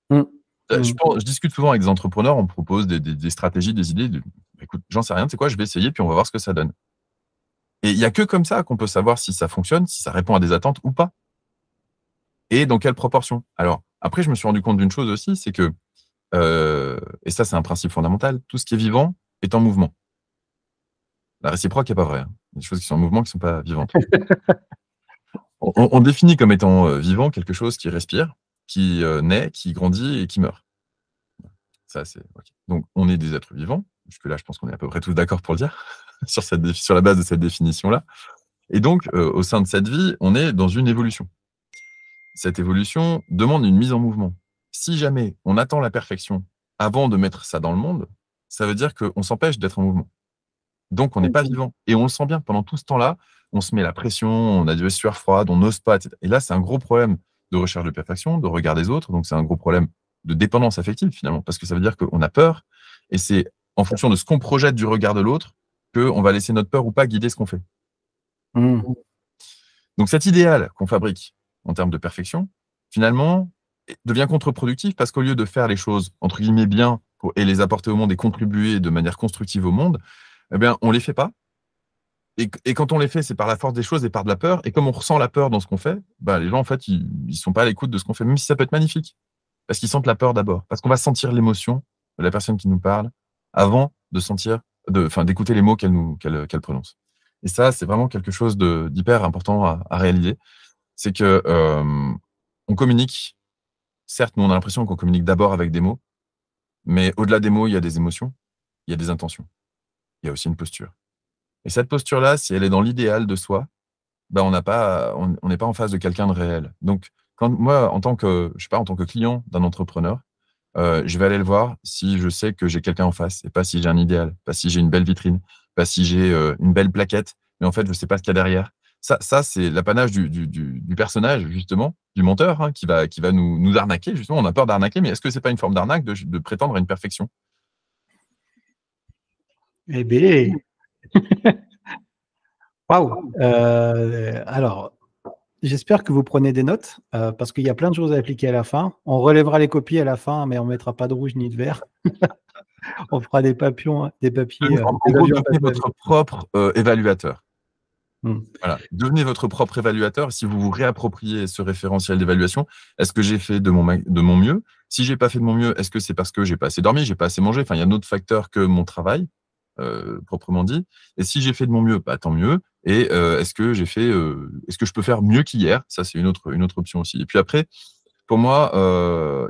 Mm. Mm. Je discute souvent avec des entrepreneurs, on me propose des stratégies, des idées. Écoute, j'en sais rien, c'est quoi, je vais essayer, puis on va voir ce que ça donne. Et il n'y a que comme ça qu'on peut savoir si ça fonctionne, si ça répond à des attentes ou pas. Et dans quelle proportion. Alors, après, je me suis rendu compte d'une chose aussi, c'est que, et ça, c'est un principe fondamental, tout ce qui est vivant est en mouvement. La réciproque n'est pas vraie. Il y a des choses qui sont en mouvement qui ne sont pas vivantes. On définit comme étant vivant quelque chose qui respire, qui naît, qui grandit et qui meurt. Ça, c'est OK. Donc, on est des êtres vivants. Jusque-là, je pense qu'on est à peu près tous d'accord pour le dire, sur la base de cette définition-là. Et donc, au sein de cette vie, on est dans une évolution. Cette évolution demande une mise en mouvement. Si jamais on attend la perfection avant de mettre ça dans le monde, ça veut dire qu'on s'empêche d'être en mouvement. Donc, on n'est pas vivant. Et on le sent bien, pendant tout ce temps-là, on se met la pression, on a des sueurs froides, on n'ose pas, etc. Et là, c'est un gros problème de recherche de perfection, de regard des autres. Donc, c'est un gros problème de dépendance affective, finalement, parce que ça veut dire qu'on a peur. Et c'est en fonction de ce qu'on projette du regard de l'autre qu'on va laisser notre peur ou pas guider ce qu'on fait. Mm. Donc, cet idéal qu'on fabrique en termes de perfection, finalement, devient contre-productif parce qu'au lieu de faire les choses, entre guillemets, bien et les apporter au monde et contribuer de manière constructive au monde, eh bien, on ne les fait pas. Et quand on les fait, c'est par la force des choses et par de la peur. Et comme on ressent la peur dans ce qu'on fait, bah, les gens, en fait, ils ne sont pas à l'écoute de ce qu'on fait, même si ça peut être magnifique. Parce qu'ils sentent la peur d'abord. Parce qu'on va sentir l'émotion de la personne qui nous parle avant de sentir, d'écouter les mots qu'elle prononce. Et ça, c'est vraiment quelque chose d'hyper important à réaliser. C'est que on communique. Certes, nous, on a l'impression qu'on communique d'abord avec des mots, mais au-delà des mots, il y a des émotions, il y a des intentions, il y a aussi une posture. Et cette posture-là, si elle est dans l'idéal de soi, ben on n'est pas en face de quelqu'un de réel. Donc, quand moi, en tant que client d'un entrepreneur, je vais aller le voir si je sais que j'ai quelqu'un en face, et pas si j'ai un idéal, pas si j'ai une belle vitrine, pas si j'ai une belle plaquette, mais en fait, je ne sais pas ce qu'il y a derrière. Ça c'est l'apanage du personnage, justement, du menteur, hein, qui va nous arnaquer. Justement, on a peur d'arnaquer, mais est-ce que ce n'est pas une forme d'arnaque de prétendre à une perfection? Eh bien, waouh! Alors, j'espère que vous prenez des notes parce qu'il y a plein de choses à appliquer à la fin. On relèvera les copies à la fin, mais on ne mettra pas de rouge ni de vert. On fera des papillons, des papiers. En gros, devenez votre propre évaluateur. Hmm. Voilà. Devenez votre propre évaluateur. Si vous vous réappropriez ce référentiel d'évaluation, est-ce que j'ai fait de mon mieux? Si j'ai pas fait de mon mieux, est-ce que c'est parce que j'ai pas assez dormi, j'ai pas assez mangé? Enfin, il y a un autre facteur que mon travail, proprement dit. Et si j'ai fait de mon mieux, bah, tant mieux. Et est-ce que je peux faire mieux qu'hier? Ça, c'est une autre option aussi. Et puis après, pour moi,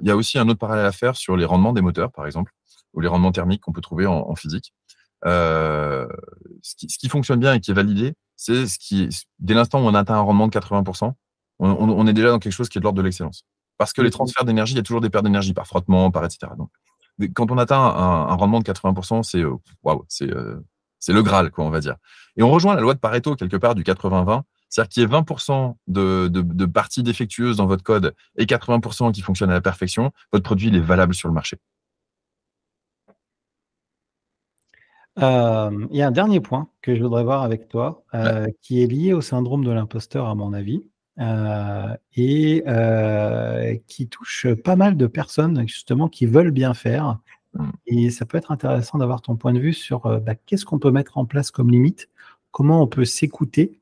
il y a aussi un autre parallèle à faire sur les rendements des moteurs, par exemple, ou les rendements thermiques qu'on peut trouver en physique. Ce qui fonctionne bien et qui est validé, c'est dès l'instant où on atteint un rendement de 80%, on est déjà dans quelque chose qui est de l'ordre de l'excellence. Parce que les transferts d'énergie, il y a toujours des pertes d'énergie par frottement, par etc. Donc, quand on atteint un rendement de 80%, c'est waouh, c'est le Graal, quoi, on va dire. Et on rejoint la loi de Pareto, quelque part, du 80-20. C'est-à-dire qu'il y ait 20% de parties défectueuses dans votre code et 80% qui fonctionnent à la perfection, votre produit il est valable sur le marché. Il y a un dernier point que je voudrais voir avec toi qui est lié au syndrome de l'imposteur, à mon avis. qui touche pas mal de personnes justement qui veulent bien faire. Mmh. Et ça peut être intéressant d'avoir ton point de vue sur qu'est-ce qu'on peut mettre en place comme limite, comment on peut s'écouter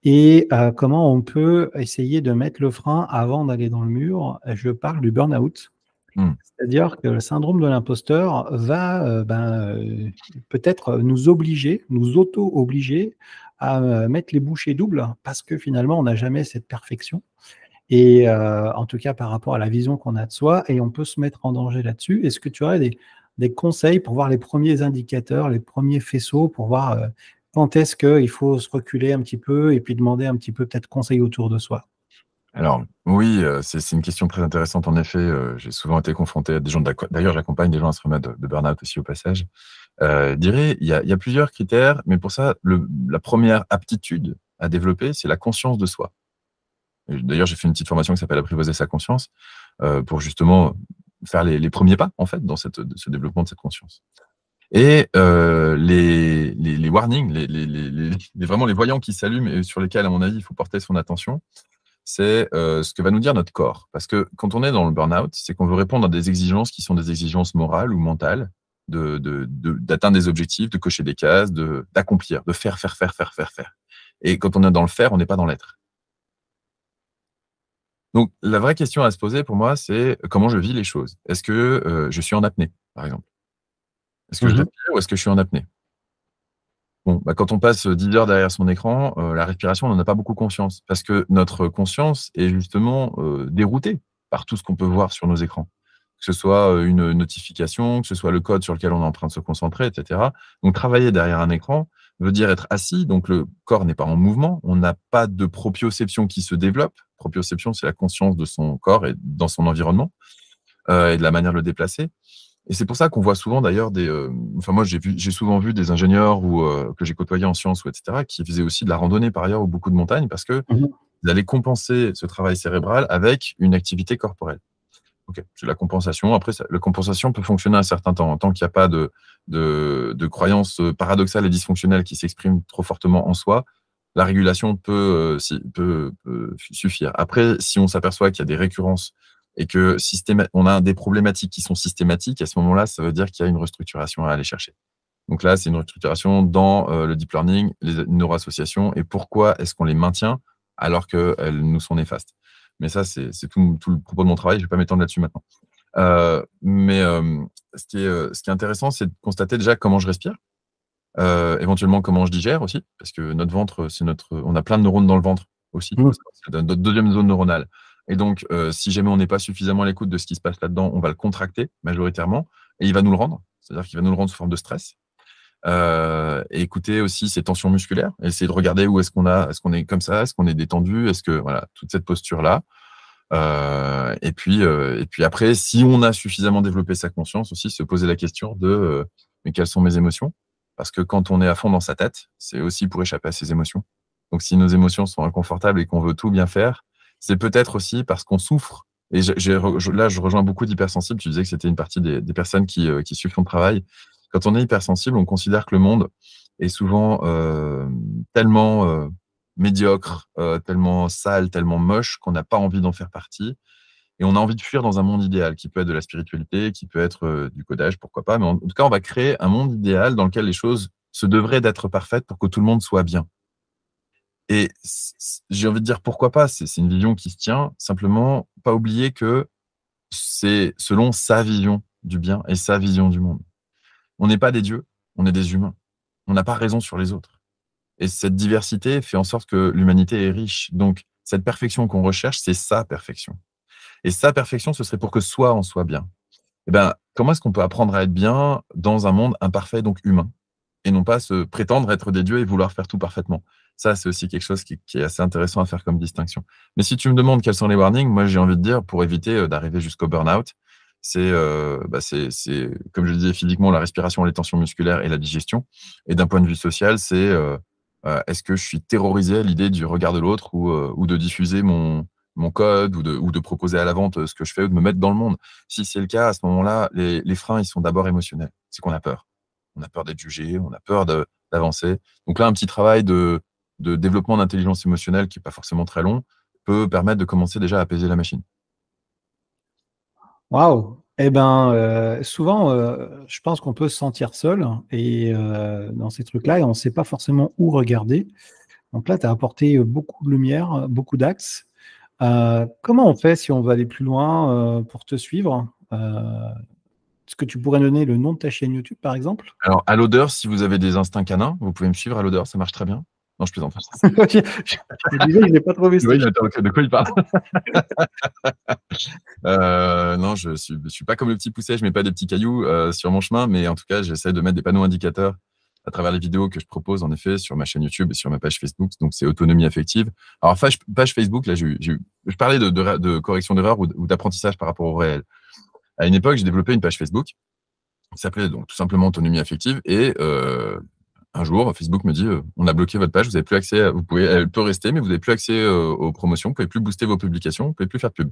et comment on peut essayer de mettre le frein avant d'aller dans le mur. Je parle du burn-out. Mmh. C'est-à-dire que le syndrome de l'imposteur va peut-être nous obliger, nous auto-obliger à mettre les bouchées doubles parce que finalement, on n'a jamais cette perfection. Et en tout cas, par rapport à la vision qu'on a de soi, et on peut se mettre en danger là-dessus. Est-ce que tu aurais des conseils pour voir les premiers indicateurs, les premiers faisceaux, pour voir quand est-ce qu'il faut se reculer un petit peu et puis demander un petit peu peut-être conseil autour de soi? Alors oui, c'est une question très intéressante en effet, j'ai souvent été confronté à des gens d'ailleurs j'accompagne des gens à se remettre de burn-out aussi au passage. Je dirais, il y a plusieurs critères, mais pour ça, la première aptitude à développer, c'est la conscience de soi. Et d'ailleurs, j'ai fait une petite formation qui s'appelle «Apprivoiser sa conscience», pour justement faire les premiers pas, en fait, dans ce développement de cette conscience. Et les warnings, vraiment les voyants qui s'allument et sur lesquels, à mon avis, il faut porter son attention, c'est ce que va nous dire notre corps. Parce que quand on est dans le burn-out, c'est qu'on veut répondre à des exigences qui sont des exigences morales ou mentales, d'atteindre des objectifs, de cocher des cases, d'accomplir, de faire, faire, faire, faire, faire, faire. Et quand on est dans le faire, on n'est pas dans l'être. Donc, la vraie question à se poser pour moi, c'est comment je vis les choses. Est-ce que je suis en apnée, par exemple? Est-ce que je Mmh. respire ou est-ce que je suis en apnée? Bon, bah, quand on passe 10 heures derrière son écran, la respiration, on n'en a pas beaucoup conscience. Parce que notre conscience est justement déroutée par tout ce qu'on peut voir sur nos écrans. Que ce soit une notification, que ce soit le code sur lequel on est en train de se concentrer, et cetera. Donc, travailler derrière un écran veut dire être assis, donc le corps n'est pas en mouvement, on n'a pas de proprioception qui se développe. Proprioception, c'est la conscience de son corps et dans son environnement, et de la manière de le déplacer. Et c'est pour ça qu'on voit souvent d'ailleurs enfin moi j'ai souvent vu des ingénieurs ou que j'ai côtoyés en sciences ou et cetera, qui faisaient aussi de la randonnée par ailleurs ou beaucoup de montagnes parce qu'ils Mmh. allaient compenser ce travail cérébral avec une activité corporelle. OK, c'est la compensation. Après la compensation peut fonctionner un certain temps. Tant qu'il n'y a pas de croyances paradoxales et dysfonctionnelles qui s'expriment trop fortement en soi, la régulation peut suffire. Après, si on s'aperçoit qu'il y a des récurrences et que on a des problématiques qui sont systématiques, à ce moment-là, ça veut dire qu'il y a une restructuration à aller chercher. Donc là, c'est une restructuration dans le deep learning, les neuroassociations et pourquoi est-ce qu'on les maintient alors qu'elles nous sont néfastes. Mais ça, c'est tout le propos de mon travail. Je ne vais pas m'étendre là-dessus maintenant. Mais ce qui est intéressant, c'est de constater déjà comment je respire, éventuellement comment je digère aussi, parce que notre ventre, on a plein de neurones dans le ventre aussi. Mmh. C'est notre deuxième zone neuronale. Et donc, si jamais on n'est pas suffisamment à l'écoute de ce qui se passe là-dedans, on va le contracter majoritairement et il va nous le rendre. C'est-à-dire qu'il va nous le rendre sous forme de stress. Et écouter aussi ces tensions musculaires, essayer de regarder où est-ce qu'on est comme ça, est-ce qu'on est détendu, est-ce que voilà, toute cette posture-là. Et puis après, si on a suffisamment développé sa conscience aussi, se poser la question de mais quelles sont mes émotions? Parce que quand on est à fond dans sa tête, c'est aussi pour échapper à ses émotions. Donc si nos émotions sont inconfortables et qu'on veut tout bien faire, c'est peut-être aussi parce qu'on souffre. Et là, je rejoins beaucoup d'hypersensibles. Tu disais que c'était une partie des personnes qui suivent ton travail. Quand on est hypersensible, on considère que le monde est souvent tellement médiocre, tellement sale, tellement moche qu'on n'a pas envie d'en faire partie. Et on a envie de fuir dans un monde idéal qui peut être de la spiritualité, qui peut être du codage, pourquoi pas. Mais en tout cas, on va créer un monde idéal dans lequel les choses se devraient d'être parfaites pour que tout le monde soit bien. Et j'ai envie de dire pourquoi pas, c'est une vision qui se tient. Simplement, pas oublier que c'est selon sa vision du bien et sa vision du monde. On n'est pas des dieux, on est des humains. On n'a pas raison sur les autres. Et cette diversité fait en sorte que l'humanité est riche. Donc, cette perfection qu'on recherche, c'est sa perfection. Et sa perfection, ce serait pour que soi, on soit bien. Eh ben, comment est-ce qu'on peut apprendre à être bien dans un monde imparfait, donc humain, et non pas se prétendre être des dieux et vouloir faire tout parfaitement? Ça, c'est aussi quelque chose qui est assez intéressant à faire comme distinction. Mais si tu me demandes quels sont les warnings, moi, j'ai envie de dire, pour éviter d'arriver jusqu'au burn-out, c'est, comme je le disais, physiquement, la respiration, les tensions musculaires et la digestion. Et d'un point de vue social, c'est est-ce que je suis terrorisé à l'idée du regard de l'autre ou de diffuser mon code ou de proposer à la vente ce que je fais ou de me mettre dans le monde? Si c'est le cas, à ce moment-là, les freins, ils sont d'abord émotionnels. C'est qu'on a peur. On a peur d'être jugé, on a peur d'avancer. Donc là, un petit travail de développement d'intelligence émotionnelle qui n'est pas forcément très long, peut permettre de commencer déjà à apaiser la machine. Waouh! Eh ben, souvent, je pense qu'on peut se sentir seul et dans ces trucs-là et on ne sait pas forcément où regarder. Donc là, tu as apporté beaucoup de lumière, beaucoup d'axes. Comment on fait si on veut aller plus loin pour te suivre? Est-ce que tu pourrais donner le nom de ta chaîne YouTube, par exemple? Alors, à l'odeur, si vous avez des instincts canins, vous pouvez me suivre à l'odeur, ça marche très bien. Non, je plaisante. Je me disais, je n'ai pas trouvé Oui, cette mais attends, de quoi il parle? Non, je suis pas comme le petit Pousset, je mets pas des petits cailloux sur mon chemin, mais en tout cas, j'essaie de mettre des panneaux indicateurs à travers les vidéos que je propose, en effet, sur ma chaîne YouTube et sur ma page Facebook. Donc, c'est autonomie affective. Alors, page Facebook, là, je parlais de correction d'erreur ou d'apprentissage par rapport au réel. À une époque, j'ai développé une page Facebook qui s'appelait donc tout simplement autonomie affective et un jour, Facebook me dit on a bloqué votre page, vous n'avez plus accès, elle peut rester, mais vous n'avez plus accès aux promotions, vous ne pouvez plus booster vos publications, vous ne pouvez plus faire de pub.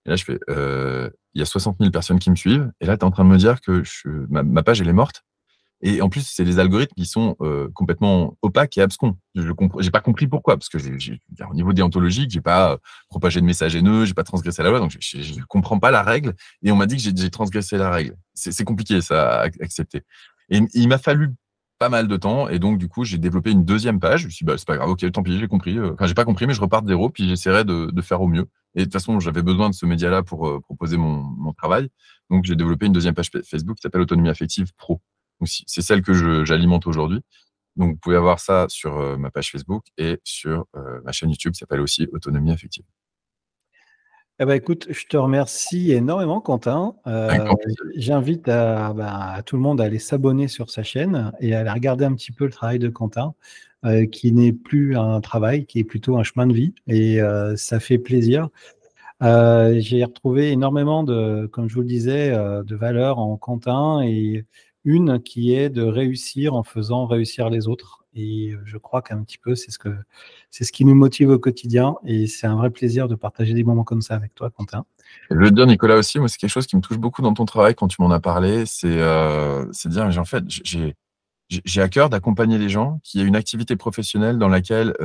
Et là, je fais il y a 60 000 personnes qui me suivent, et là, tu es en train de me dire que ma page, elle est morte. Et en plus, c'est des algorithmes qui sont complètement opaques et abscons. J'ai pas compris pourquoi, parce que au niveau déontologique, j'ai pas propagé de messages haineux, j'ai pas transgressé la loi, donc je comprends pas la règle. Et on m'a dit que j'ai transgressé la règle. C'est compliqué ça à accepter. Et il m'a fallu pas mal de temps, et donc du coup, j'ai développé une deuxième page. Je me suis dit, bah, c'est pas grave, ok, tant pis, j'ai compris. Enfin, j'ai pas compris, mais je repars de zéro, puis j'essaierai de faire au mieux. Et de toute façon, j'avais besoin de ce média-là pour proposer mon travail. Donc, j'ai développé une deuxième page Facebook qui s'appelle Autonomie Affective Pro. C'est celle que j'alimente aujourd'hui. Donc, vous pouvez avoir ça sur ma page Facebook et sur ma chaîne YouTube qui s'appelle aussi Autonomie Affective. Eh ben, écoute, je te remercie énormément, Quentin. J'invite à tout le monde à aller s'abonner sur sa chaîne et à aller regarder un petit peu le travail de Quentin, qui n'est plus un travail, qui est plutôt un chemin de vie. Et ça fait plaisir. J'ai retrouvé énormément comme je vous le disais, de valeurs en Quentin et une qui est de réussir en faisant réussir les autres. Et je crois qu'un petit peu, c'est ce qui nous motive au quotidien. Et c'est un vrai plaisir de partager des moments comme ça avec toi, Quentin. Je veux te dire, Nicolas, aussi, moi, c'est quelque chose qui me touche beaucoup dans ton travail quand tu m'en as parlé. C'est de dire, en fait, j'ai à cœur d'accompagner les gens qui aient une activité professionnelle dans laquelle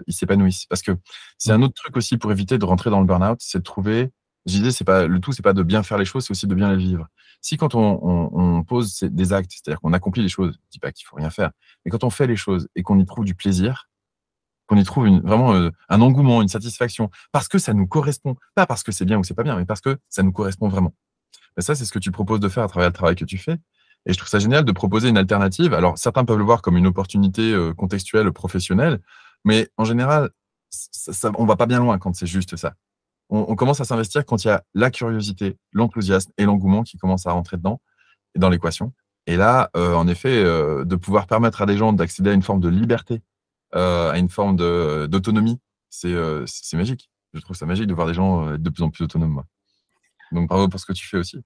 ils s'épanouissent. Parce que c'est un autre truc aussi pour éviter de rentrer dans le burn-out, c'est de trouver. Je disais, le tout, c'est pas de bien faire les choses, c'est aussi de bien les vivre. Si quand on pose des actes, c'est-à-dire qu'on accomplit les choses, je dis pas qu'il faut rien faire, mais quand on fait les choses et qu'on y trouve du plaisir, qu'on y trouve vraiment un engouement, une satisfaction, parce que ça nous correspond, pas parce que c'est bien ou c'est pas bien, mais parce que ça nous correspond vraiment. Et ça, c'est ce que tu proposes de faire à travers le travail que tu fais. Et je trouve ça génial de proposer une alternative. Alors, certains peuvent le voir comme une opportunité contextuelle, professionnelle, mais en général, on va pas bien loin quand c'est juste ça. On commence à s'investir quand il y a la curiosité, l'enthousiasme et l'engouement qui commencent à rentrer dedans et dans l'équation. Et là, en effet, de pouvoir permettre à des gens d'accéder à une forme de liberté, à une forme d'autonomie, c'est magique. Je trouve ça magique de voir des gens être de plus en plus autonomes, moi. Donc, bravo pour ce que tu fais aussi.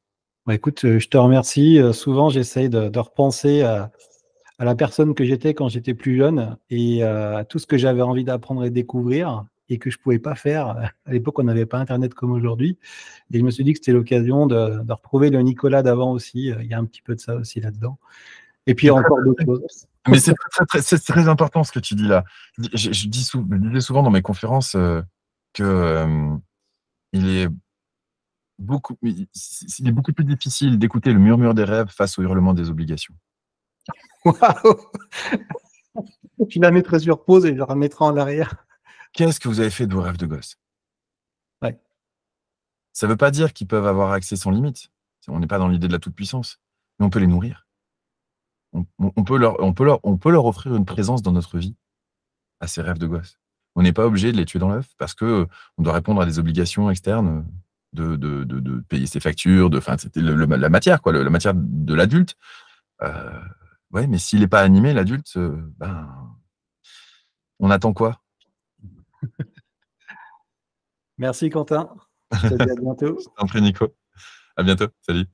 Bah, écoute, je te remercie. Souvent, j'essaye de repenser à la personne que j'étais quand j'étais plus jeune et à tout ce que j'avais envie d'apprendre et découvrir et que je ne pouvais pas faire. À l'époque, on n'avait pas Internet comme aujourd'hui. Et je me suis dit que c'était l'occasion de retrouver le Nicolas d'avant aussi. Il y a un petit peu de ça aussi là-dedans. Et puis, encore d'autres choses. Mais c'est très important ce que tu dis là. Je disais souvent dans mes conférences que il est beaucoup plus difficile d'écouter le murmure des rêves face au hurlement des obligations. Waouh! Tu la mettrais sur pause et je la remettrai en arrière. Qu'est-ce que vous avez fait de vos rêves de gosse? Ouais. Ça ne veut pas dire qu'ils peuvent avoir accès sans limite. On n'est pas dans l'idée de la toute-puissance, mais on peut les nourrir. On peut leur offrir une présence dans notre vie à ces rêves de gosse. On n'est pas obligé de les tuer dans l'œuf parce que on doit répondre à des obligations externes de payer ses factures, c'était la matière, quoi, la matière de l'adulte. Ouais, mais s'il n'est pas animé, l'adulte, on attend quoi? Merci, Quentin. Je te dis à bientôt. Je t'en prie, Nico. À bientôt. Salut.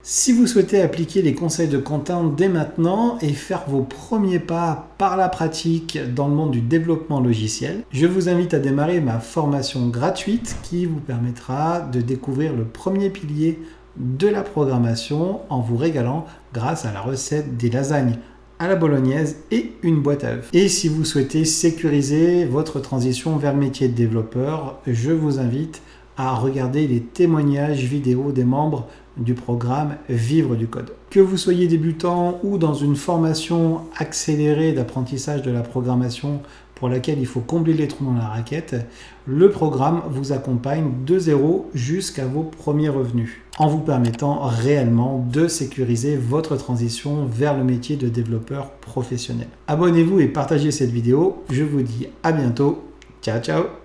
Si vous souhaitez appliquer les conseils de Quentin dès maintenant et faire vos premiers pas par la pratique dans le monde du développement logiciel, je vous invite à démarrer ma formation gratuite qui vous permettra de découvrir le premier pilier de la programmation en vous régalant grâce à la recette des lasagnes à la bolognaise et une boîte à œufs. Et si vous souhaitez sécuriser votre transition vers le métier de développeur, je vous invite à regarder les témoignages vidéo des membres du programme Vivre du Code. Que vous soyez débutant ou dans une formation accélérée d'apprentissage de la programmation pour laquelle il faut combler les trous dans la raquette, le programme vous accompagne de zéro jusqu'à vos premiers revenus, en vous permettant réellement de sécuriser votre transition vers le métier de développeur professionnel. Abonnez-vous et partagez cette vidéo. Je vous dis à bientôt. Ciao, ciao!